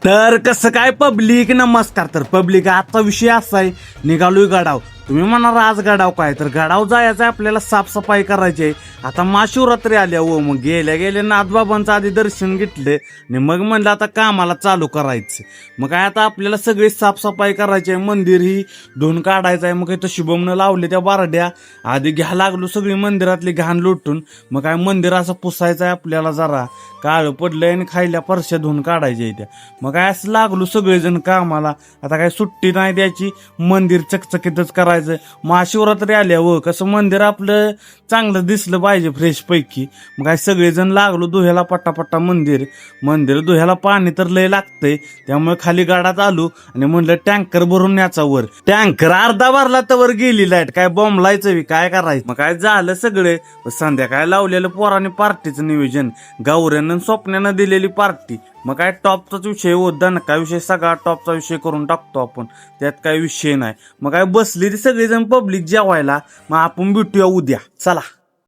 तर कसं काय पब्लिक, नमस्कार. तर पब्लिक आजचा विषय असा आहे, निघालोय गडाव. तुम्ही म्हणाल आज गडाव काय, तर गडाव जायचं आहे आपल्याला, साफसफाई करायची आहे. आता महाशिवरात्री आल्या व मग गेल्या नाथबाबांचं आधी दर्शन घेतलं आणि मग म्हणलं आता कामाला चालू करायचं. मग काय आता आपल्याला सगळी साफसफाई करायची आहे, मंदिर ही धुवून काढायचं आहे. मग इथं शुभमनं लावले त्या बारड्या, आधी घ्या लागलो सगळी मंदिरातली घाण लुटून. मग काय मंदिर असं पुसायचं आहे आपल्याला, जरा काळं पडलंय आणि खायल्या परश्या धुवून काढायच्या त्या. मग काय असं लागलो सगळेजण कामाला. आता काय सुट्टी नाही द्यायची, मंदिर चकचकीतच करायचं. महाशिवरात्री आल्यावर कसं मंदिर आपलं चांगलं दिसलं पाहिजे फ्रेश पैकी. मग काय सगळेजण लागलो धुह्याला पट्टापट्टा. मंदिर धुह्याला पाणी तर लय लागतंय, त्यामुळे खाली गाडात आलो आणि म्हणलं टँकर भरून न्याचा वर. टँकर अर्धा भरला तर वर गेली लाईट, काय बोंबलायचं काय करायचं. मग काय झालं सगळे. संध्याकाळ लावलेलं पोराने पार्टीचं नियोजन, गावऱ्यानं स्वप्नानं दिलेली पार्टी. मग काय टॉपचाच विषय होता ना, काय विषय सगळा टॉपचा विषय करून टाकतो आपण, त्यात काय विषय नाही. मग काय बसली ती सगळेजण पब्लिक जेवायला. मग आपण भेटूया उद्या, चला.